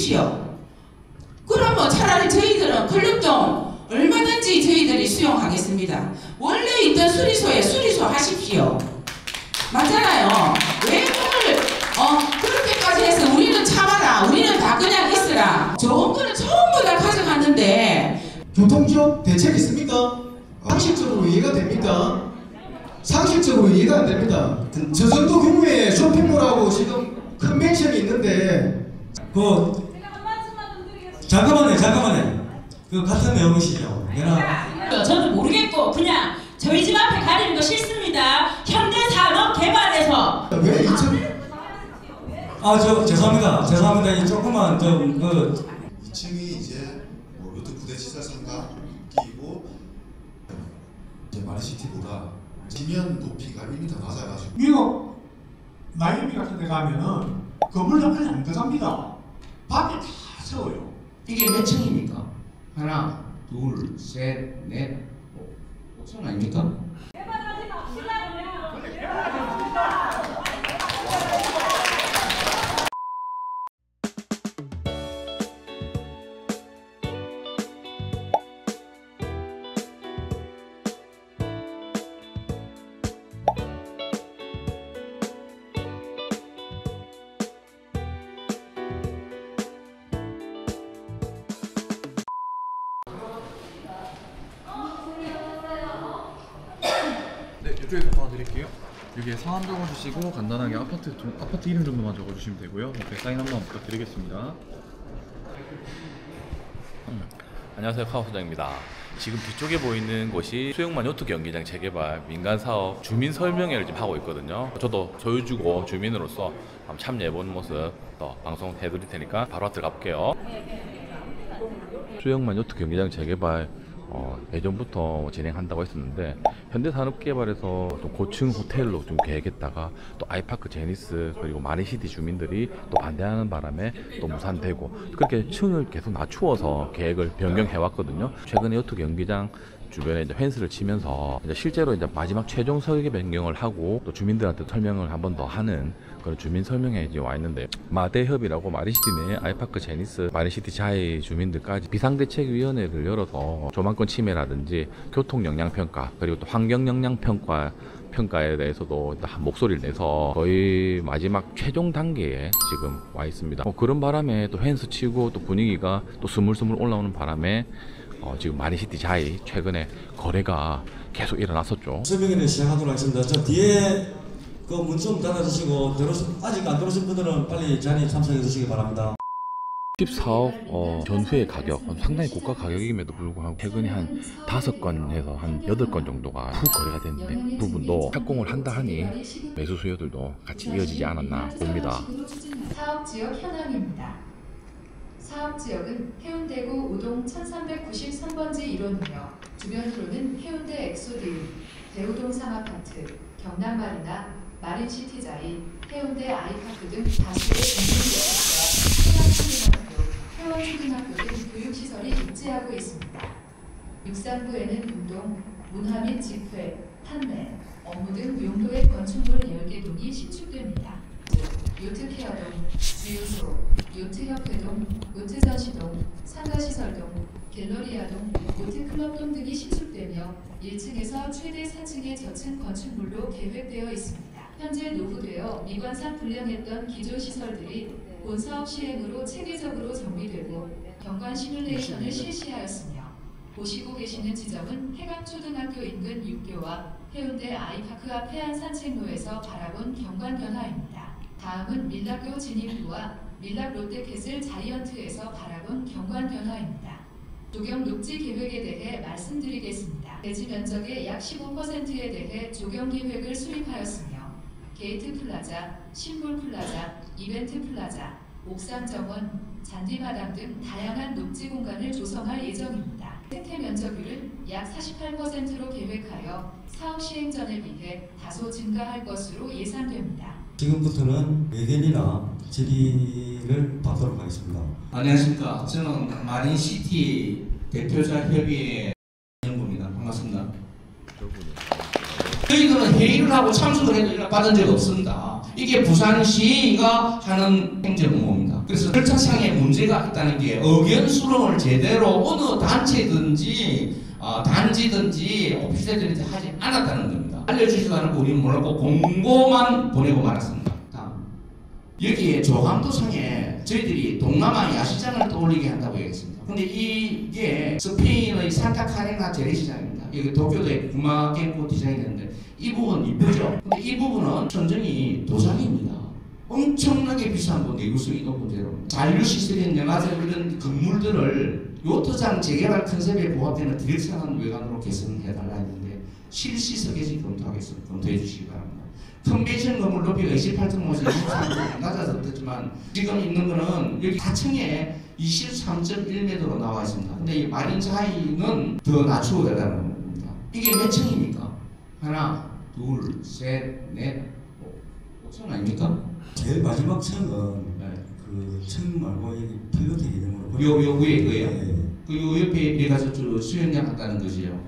주십시오. 그러면 차라리 저희들은 클럽동 얼마든지 저희들이 수용하겠습니다. 원래 있던 수리소에 수리소 하십시오. 맞잖아요. 왜 그걸 그렇게까지 해서 우리는 참아라, 우리는 다 그냥 있으라. 좋은 거는 전부 다 가져갔는데. 교통지역 대책 있습니까? 상식적으로 이해가 됩니까? 상식적으로 이해가 안 됩니다. 저 정도 규모의 쇼핑몰하고 지금 컨벤션이 있는데 잠깐만요. 그 같은 내용이시죠? 저는 모르겠고 그냥 저희 집 앞에 가리는 거 싫습니다. 현대산업개발에서 왜 2층? 죄송합니다. 이 조금만 좀 2층이 이제 뭐 요트 부대시설 상가 끼고 이제 마린시티보다 지면 높이가 1m 낮아가지고 미국 마이애미 같은 데 가면은 건물도 빨리 안 들어갑니다. 밖에 다 세워요. 이게 몇 층입니까? 하나, 둘, 셋, 넷, 5층 아닙니까? 네, 이쪽에서 도와드릴게요. 여기에 성함 적어주시고 간단하게 아파트 이름 정도만 적어주시면 되고요. 옆에 사인 한번 부탁드리겠습니다. 안녕하세요, 카오 소장입니다. 지금 뒤쪽에 보이는 곳이 수영만 요트 경기장 재개발 민간사업 주민 설명회를 지금 하고 있거든요. 저도 소유주고 주민으로서 한번 참여해보는 모습 또 방송해드릴 테니까 바로 들어가 볼게요. 수영만 요트 경기장 재개발 예전부터 진행한다고 했었는데 현대산업개발에서 또 고층 호텔로 좀 계획했다가 또 아이파크 제니스 그리고 마린시티 주민들이 또 반대하는 바람에 또 무산되고 그렇게 층을 계속 낮추어서 계획을 변경해 왔거든요. 최근에 요트 경기장 주변에 이제 펜스를 치면서 이제 실제로 이제 마지막 최종 설계 변경을 하고 또 주민들한테 설명을 한 번 더 하는 그런 주민 설명회에 이제 와 있는데 마대협이라고 마린시티 내 아이파크 제니스 마린시티 자이 주민들까지 비상대책위원회를 열어서 조망권 침해라든지 교통 영향 평가 그리고 또 환경 영향 평가에 대해서도 한 목소리를 내서 거의 마지막 최종 단계에 지금 와 있습니다. 그런 바람에 또 펜스 치고 또 분위기가 또 스물스물 올라오는 바람에 지금 마린시티 자이 최근에 거래가 계속 일어났었죠. 설명회를 시작하도록 하겠습니다. 저 뒤에 그 문 좀 닫아주시고 아직 안 들어오신 분들은 빨리 자리에 참석해 주시기 바랍니다. 14억 전후의 가격 상당히 고가 가격임에도 불구하고 최근에 한 5건에서 한 8건 정도가 훅 거래가 됐는데 그 부분도 착공을 한다 하니 매수 수요들도 같이 이어지지 않았나 봅니다. 사업지역 현황입니다. 사업지역은 해운대구 우동 1393번지 1호이며 주변으로는 해운대 엑소디움, 대우동 상아파트, 경남마리나, 마린시티자이, 해운대 아이파크 등 다수의 공공기업과 해원초등학교 등 교육시설이 입지하고 있습니다. 육상부에는 운동, 문화 및 집회, 판매, 업무 등 용도의 건축물 10개동이 신축됩니다. 요트케어동, 주유소, 요트협회동, 요트전시동, 상가시설동, 갤러리아동, 요트클럽동 등이 신축되며 1층에서 최대 4층의 저층 건축물로 계획되어 있습니다. 현재 노후되어 미관상 불량했던 기존 시설들이 본 사업 시행으로 체계적으로 정비되고 경관 시뮬레이션을 실시하였으며 보시고 계시는 지점은 해강초등학교 인근 육교와 해운대 아이파크 앞 해안 산책로에서 바라본 경관 변화입니다. 다음은 밀락교 진입로와 밀락 롯데캐슬 자이언트에서 바라본 경관 변화입니다. 조경 녹지 계획에 대해 말씀드리겠습니다. 대지 면적의 약 15%에 대해 조경 계획을 수립하였으며 게이트 플라자, 심볼 플라자, 이벤트 플라자, 옥상 정원, 잔디마당 등 다양한 녹지 공간을 조성할 예정입니다. 생태 면적률은 약 48%로 계획하여 사업 시행 전에 비해 다소 증가할 것으로 예상됩니다. 지금부터는 의견이나 질의를 받도록 하겠습니다. 안녕하십니까. 저는 마린시티 대표자 협의회 연구입니다. 반갑습니다. 저희들은 회의를 하고 참석을 해도 연락 받은 적 없습니다. 이게 부산시가 하는 행정업무입니다. 그래서 절차상의 문제가 있다는 게 의견 수렴을 제대로 어느 단체든지 단지든지 오피스들이 하지 않았다는 겁니다. 알려주지도 않고 우리는 몰랐고 공고만 보내고 말았습니다. 다음. 여기에 조감도상에 저희들이 동남아 야시장을 떠올리게 한다고 얘기했습니다. 근데 이게 스페인의 산타카레나 재래시장입니다. 여기 도쿄도에 구마겐코 디자인이 됐는데 이 부분 이쁘죠? 근데 이 부분은 천정이 도자기입니다. 엄청나게 비싼 거 내구성이 높은 대로 잔류시설인 내마저 이런 건물들을 요트장 재개발 컨셉에 부합되는 디렉션한 외관으로 개선해달라 했는데 실시설 개시 검토하겠습니다. 검토해 주시기 바랍니다. 컨벤션 건물 높이가 28.5에서 23.5 낮아졌지만 지금 있는 거는 여기 4층에 23.1m로 나와 있습니다. 근데 이 마린 사이는 더 낮추어 달라는 겁니다. 이게 몇 층입니까? 하나, 둘, 셋, 넷, 5층 아닙니까? 제일 마지막 층은 그 층 말고 여기 필로티 개념으로 요 위에 그거예요? 네. 그 요 옆에 이렇게 가서 수영장 한다는 것이요.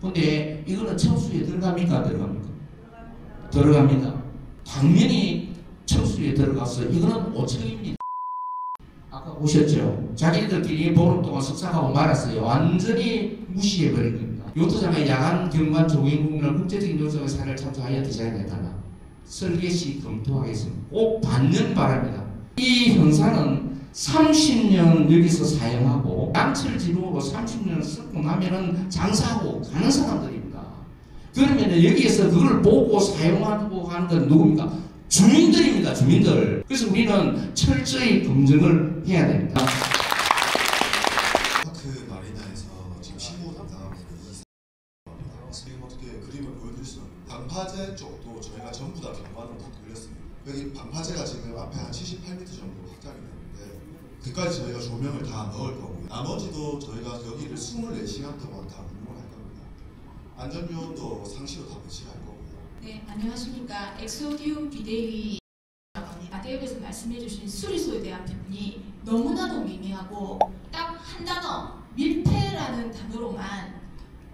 근데 이거는 청수에 들어갑니까? 안 들어갑니까? 들어갑니다. 당연히 청수에 들어가서 이거는 5층입니다. 아까 오셨죠? 자기들끼리 보름 동안 석상하고 말았어요. 완전히 무시해버린 겁니다. 요트장의 야간 경관 조경 공간을 국제적인 요소의 사례를 참조하여 디자인해달라. 설계 시 검토하겠습니다. 꼭 받는 바랍니다. 이 현상은 30년 여기서 사용하고 양철 지붕으로 30년 쓰고 나면은 장사하고 가는 사람들입니다. 그러면 여기에서 그걸 보고 사용하고 하는 건 누굽니까? 주민들입니다. 주민들. 그래서 우리는 철저히 검증을 해야 됩니다. 파크 마리나에서 지금 신고 담당하고 있는 지금 어떻게 그림을 보여드릴 수 있는 방파제 쪽도 저희가 전부 다 경관으로 다 돌렸습니다. 여기 방파제가 지금 앞에 한 78m 정도 확장이 되는데 그까지 저희가 조명을 다 넣을 거고요. 나머지도 저희가 여기를 24시간 동안 다 운영을 할 겁니다. 안전요원도 상시로 다 배치할 거고요. 네, 안녕하십니까. 엑소디움 비대위 아대역에서 말씀해주신 수리소에 대한 부분이 너무나도 미미하고 딱 한 단어, 밀폐라는 단어로만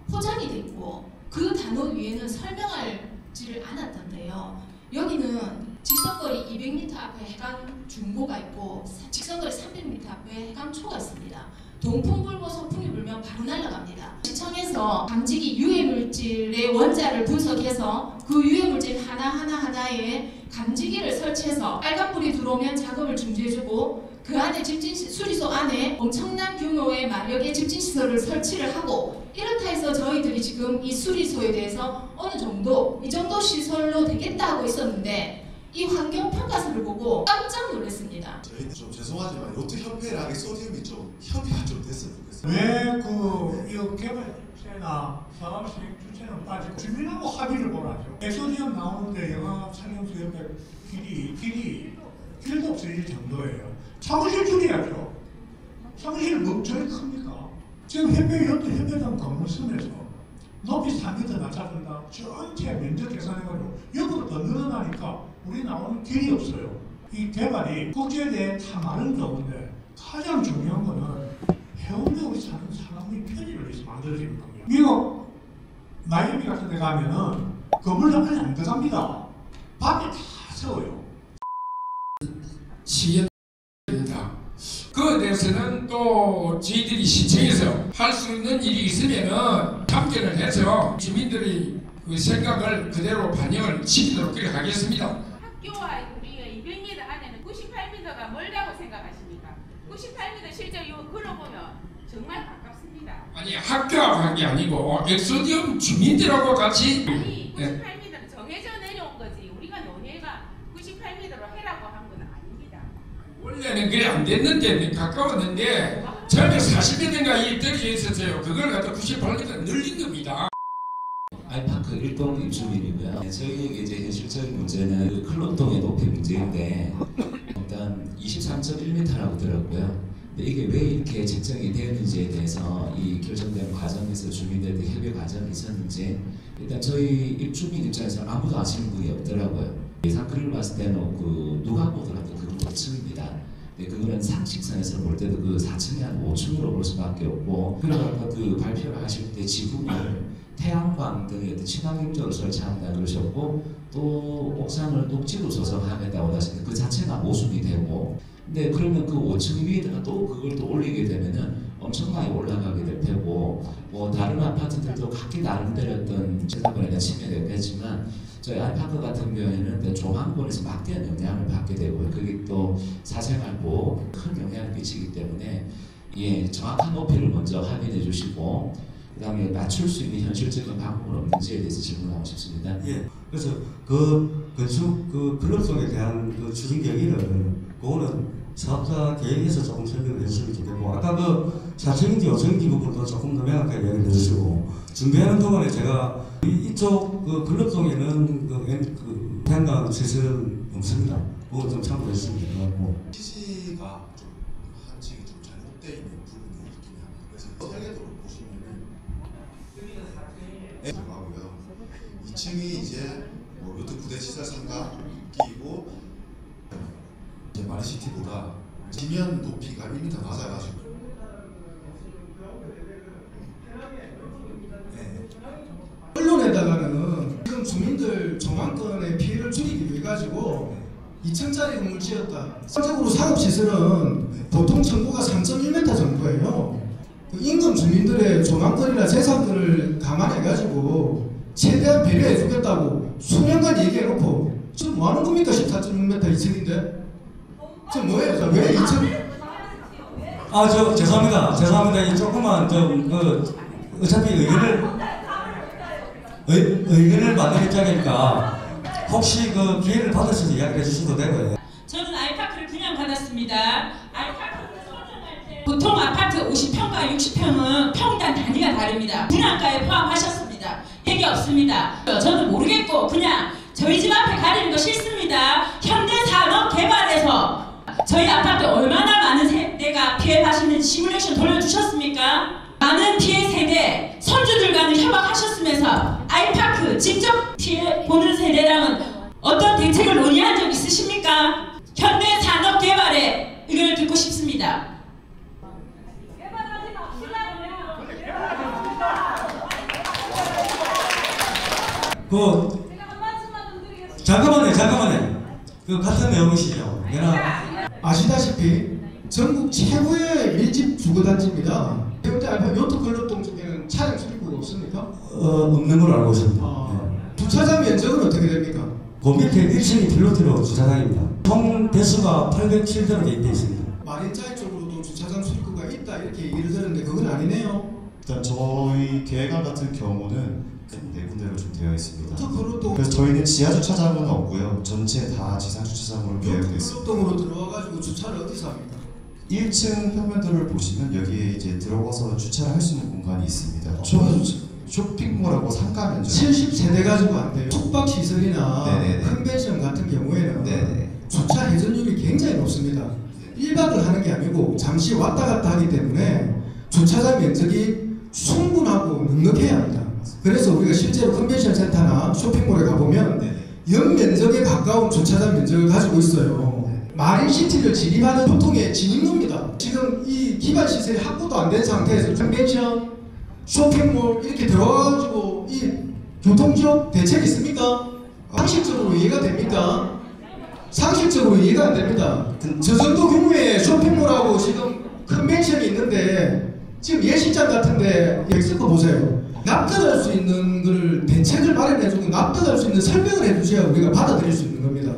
포장이 돼 있고 그 단어 위에는 설명하지를 않았던데요. 여기는 직선거리 200m 앞에 해강 중고가 있고 직선거리 300m 앞에 해강초가 있습니다. 동풍 불고 선풍이 불면 바로 날아갑니다. 시청에서 감지기 유해물질의 원자를 분석해서 그 유해물질 하나하나에 감지기를 설치해서 빨간불이 들어오면 작업을 중지해주고 그 안에 수리소 안에 엄청난 규모의 마력의 집진시설을 설치를 하고 이렇다 해서 저희들이 지금 이 수리소에 대해서 어느 정도 이 정도 시설로 되겠다 하고 있었는데 이 환경평가서를 보고 깜짝 놀랐습니다. 저희는 좀 죄송하지만 요트협회랑 엑소디움이 좀 협의가 좀 됐으면 좋겠어요. 왜 이 개발 주체나 사업 시행 주체는 빠지고 주민하고 합의를 보라죠. 엑소디움 나오는데 영화 촬영소 옆에 길도 없을 정도예요. 사무실 줄여야죠. 사무실 뭐 저리 큽니까? 지금 협회장 건물선에서 높이 3m 낮춰준다. 전체 면적 계산해가지고 여기로 더 늘어나니까 우리 나오는 길이 없어요. 이 개발이 국제대에 다 많은 좋은데 가장 중요한 거는 해운대 우리 사는 사람의 편의를 위해서 만들어지는 겁니다. 미국 마이애미 같은 데 가면은 건물 안에 안 들어갑니다. 밖에 다 세워요. 시행입니다. 그에 대해서는 또 저희들이 시청에서 할 수 있는 일이 있으면은 참견을 해서 주민들의 그 생각을 그대로 반영을 시키도록 그렇게 하겠습니다. 학교와 우리가 200m 안에는 98m가 멀다고 생각하십니까? 98m 실제 이거 걸어보면 정말 가깝습니다. 아니 학교하고 한 게 아니고 엑소디움 주민들하고 같이 아니 98m는 정해져 내려온 거지 우리가 논의가 98m로 해라고 한 건 아닙니다. 원래는 그래 안 됐는데 가까웠는데 저녁에 40m인가 이 떨어져 있었어요. 그걸 갖다 98m 늘린 겁니다. 아이파크 1동 입주민이고요. 저희에게 이제 현실적인 문제는 그 클럽동의 높이 문제인데 일단 23.1m라고 들었고요. 근데 이게 왜 이렇게 책정이 되었는지에 대해서 이 결정된 과정에서 주민들의 협의 과정이 있었는지 일단 저희 입주민 입장에서 아무도 아시는 분이 없더라고요. 사건을 봤을 때는 그 누가 보더라도 그건 5층입니다. 그거는 상식선에서 볼 때도 그 4층이 한 5층으로 볼 수밖에 없고 그러니까 그 발표를 하실 때 지붕을 태양광 등의 어떤 친환경적으로 설치한다 그러셨고 또 옥상을 녹지로 조성하겠다고 하시는데 그 자체가 모순이 되고 근데 그러면 그 5층 위에다가 또 그걸 또 올리게 되면은 엄청나게 올라가게 될 테고 뭐 다른 아파트들도 각기 나름대로 어떤 재산권에 침해되겠지만 저희 아파트 같은 경우에는 조항권에서 막대한 영향을 받게 되고요. 그게 또 사생활보호에 큰 영향을 끼치기 때문에 예, 정확한 높이를 먼저 확인해 주시고 그 다음에 맞출 수 있는 현실적인 방법은 없는지에 대해서 질문하고 싶습니다. 예, 그래서 그 건축 그 클럽성에 대한 그 추진 계획은 그거는 사업자 계획에서 조금 설명을 해주시면 좋겠고 아까 그 4층인지 5층인지 부분도 조금 더 명확하게 이야기를 해주시고 준비하는 동안에 제가 이쪽 그 클럽성에는 그 태양광 시설은 없습니다. 그거 좀 참고해 주시면 될 것 같고 취지가 좀 한층이 좀 잘못되어 있는 부분이 있긴 합니다. 그래서 설계도를 보시면은 하고요. 2층이 이제 뭐 요트 부대 시설 상가 끼고 이제 마린시티보다 지면 높이가 1m 낮아가지고 언론에다가는 지금 주민들 조망권의 피해를 줄이기 위해 가지고 2층짜리 건물 지었다. 실질적으로 상업시설은 보통 청구가 3.1m 정도예요. 인근 주민들의 조망권이나 재산권을 감안해가지고 최대한 배려해주겠다고 수년간 얘기해놓고 지금 뭐하는 겁니까? 14.6m 2층인데 지금 뭐예요? 왜 2층? 아, 저 죄송합니다. 이 조금만 어차피 의견을 받는 입장이니까 혹시 그 기회를 받으셔서 이야기해 주셔도 되고요. 저는 아이파크를 분양받았습니다. 아이파크를 선정할 때 보통 아파트 50평과 60평은 평당 단위가 다릅니다. 분양가에 포함하셨습니다. 얘기 없습니다. 저는 모르겠고 그냥 저희 집 앞에 가리는 거 싫습니다. 현대산업개발에서 저희 아파트 얼마나 많은 세대가 피해 받으시는지 시뮬레이션 돌려주셨습니까? 많은 피해 세대, 손주들과는 협약하셨으면서 아이파크 직접 피해 보는 세대랑은 어떤 대책을 논의한 적 있으십니까? 현대산업개발의 의견을 듣고 싶습니다. 잠깐만요. 그 같은 내용이시죠? 아시다시피 전국 최고의 밀집 주거단지입니다. 해운대 알파 요트클럽동 쪽에는 차량 출입구가 없습니까? 없는 걸로 알고 있습니다. 주차장 면적은 어떻게 됩니까? 그 밑에 1층이 필로티로 주차장입니다. 총 대수가 807대로 되어 있습니다. 마린짜이 쪽으로도 주차장 출입구가 있다 이렇게 얘기를 들었는데 그건 아니네요. 일단 저희 계획안 같은 경우는 네 군데로 좀 되어 있습니다. 그래서 저희는 지하 주차장은 없고요. 전체 다 지상 주차장으로 계획되어 있습니다. 클럽동으로 들어와가지고 주차를 어디서 합니까? 1층 평면도를 보시면 여기에 이제 들어가서 주차를 할 수 있는 공간이 있습니다. 쇼핑몰하고 상가 면적 70세대 가지고 안 돼요. 숙박 시설이나 컨벤션 같은 경우에는 주차 회전율이 굉장히 높습니다. 1박을 하는 게 아니고 잠시 왔다 갔다 하기 때문에 주차장 면적이 충분하고 넉넉해야 합니다. 그래서 우리가 실제로 컨벤션 센터나 쇼핑몰에 가보면 연면적에 가까운 주차장 면적을 가지고 있어요. 마린시티를 진입하는 보통의 진입로입니다. 지금 이 기반 시설이 확보도 안 된 상태에서 컨벤션, 쇼핑몰 이렇게 들어가가지고 이 교통지역 대책이 있습니까? 상식적으로 이해가 됩니까? 상식적으로 이해가 안 됩니다. 저 정도 규모의 쇼핑몰하고 지금 컨벤션이 있는데 지금 예식장 같은데 엑스코 보세요. 납득할 수 있는 걸 대책을 마련해주고 납득할 수 있는 설명을 해주셔야 우리가 받아들일 수 있는 겁니다.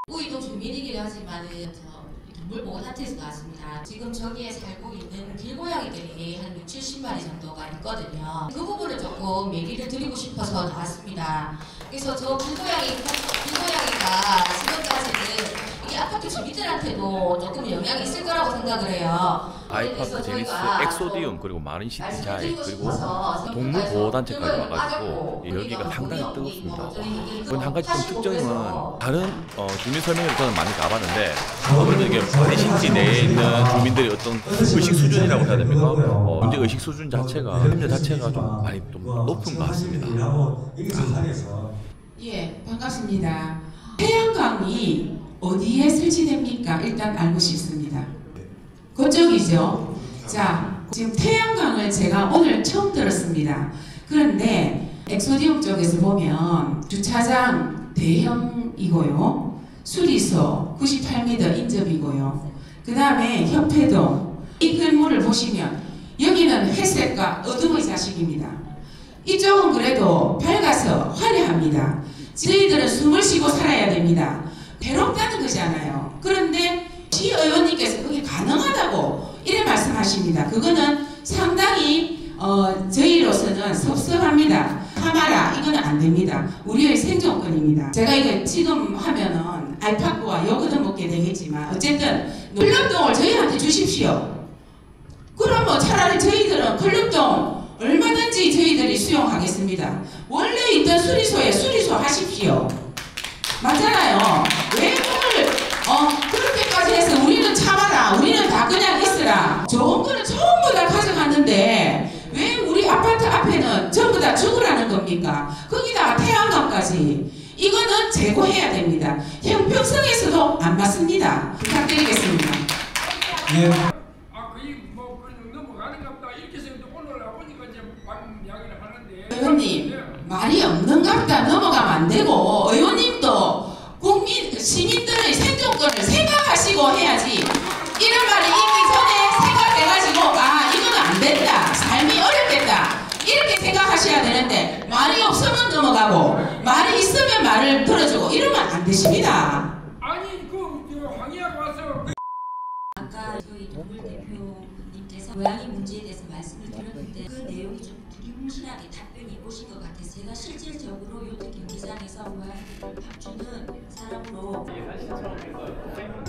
우이도 주민이긴 하지만 동물보호단체에서 나왔습니다. 지금 저기에 살고 있는 길고양이들이 한 60-70마리 정도가 있거든요. 그 부분을 조금 얘기를 드리고 싶어서 나왔습니다. 그래서 저 길고양이가 지금까지는 이 아파트 주민들한테도 조금 영향이 있을 거라고 생각을 해요. 아이파크, 제니스, 엑소디움, 그리고 마린시티 자이, 그리고 동물보호단체까지 와가지고 여기가 상당히 뜨겁습니다. 그건 한 가지 좀 특징은 다른 주민 설명회를 저는 많이 가봤는데 아무래도 이게 마린시티 내에 있는 주민들이 어떤 의식 수준이라고 해야 됩니까? 문제 의식 수준 자체가 문제 자체가 좀 많이 좀 높은 것 같습니다. 예, 반갑습니다. 태양광이 어디에 설치됩니까? 일단 알고 싶습니다. 그쪽이죠. 자, 지금 태양광을 제가 오늘 처음 들었습니다. 그런데 엑소디움 쪽에서 보면 주차장 대형이고요. 수리소 98m 인접이고요. 그 다음에 협회동. 이 건물을 보시면 여기는 회색과 어둠의 자식입니다. 이쪽은 그래도 밝아서 화려합니다. 저희들은 숨을 쉬고 살아야 됩니다. 괴롭다는 거잖아요. 그런데 시의원님께서 그게 가능하다고 이래 말씀하십니다. 그거는 상당히 저희로서는 섭섭합니다. 하마라 이거는 안 됩니다. 우리의 생존권입니다. 제가 이거 지금 하면은 알파고와 욕을 먹게 되겠지만 어쨌든 클럽동을 저희한테 주십시오. 그러면 차라리 저희들은 클럽동 얼마든지 저희들이 수용하겠습니다. 원래 있던 수리소에 수리소 하십시오. 맞잖아요. 왜 그걸 그렇게까지 해서 우리는 참아라, 우리는 다 그냥 있으라. 좋은 거는 전부 다 가져갔는데 왜 우리 아파트 앞에는 전부 다 죽으라는 겁니까? 거기다가 태양광까지. 이거는 제고해야 됩니다. 형평성에서도 안 맞습니다. 부탁드리겠습니다. 예. 넘어가는갑다 이렇게 해서 오늘 아버니까 이제 방금 이야기를 하는데. 의원님 말이 없는갑다 넘어가면 안 되고 의원님도 국민 시민들의 생존권을 생각하시고 해야지. 이런 말이 있기 전에 생각해가지고 이거는 안 된다, 삶이 어렵겠다 이렇게 생각하셔야 되는데 말이 없으면 넘어가고 말이 있으면 말을 들어주고 이러면 안 되십니다. 아니 황희하고 와서 아까 저희 동물 대표님께서 고양이 문제에 대해서 말씀을 드렸는데 그 내용이 좀 두리뭉실하게 답변이 오신 것 같아서 제가 실질적으로 요트 경기장에서 고양이를 밥 주는 사람으로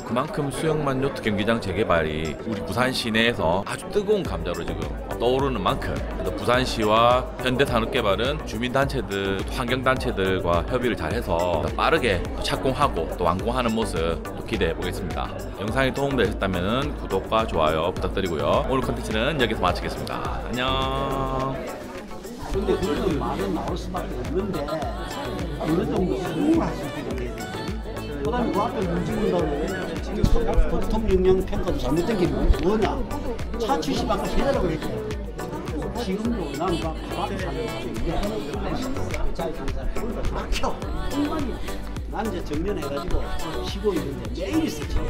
그만큼 수영만 요트 경기장 재개발이 우리 부산 시내에서 아주 뜨거운 감자로 지금 떠오르는 만큼 부산시와 현대산업개발은 주민단체들, 환경단체들과 협의를 잘해서 빠르게 착공하고 또 완공하는 모습 또 기대해 보겠습니다. 영상이 도움되셨다면 구독과 좋아요 부탁드리고요. 오늘 컨텐츠는 여기서 마치겠습니다. 안녕. 근데 그런 말은 나올 수밖에 없는데 어느 정도 수긍을 하실 필요가 있거든요. 그 다음에 그 앞에 문제는 지금 대통령 평가도 잘못된 게 뭐냐. 차 70 아까 세대라고 그랬죠. 지금도 난 바람 사는 사람인데 짜이 감사를 막혀. 난 이제 정면해가지고 쉬고 있는데 매일 있어 지금.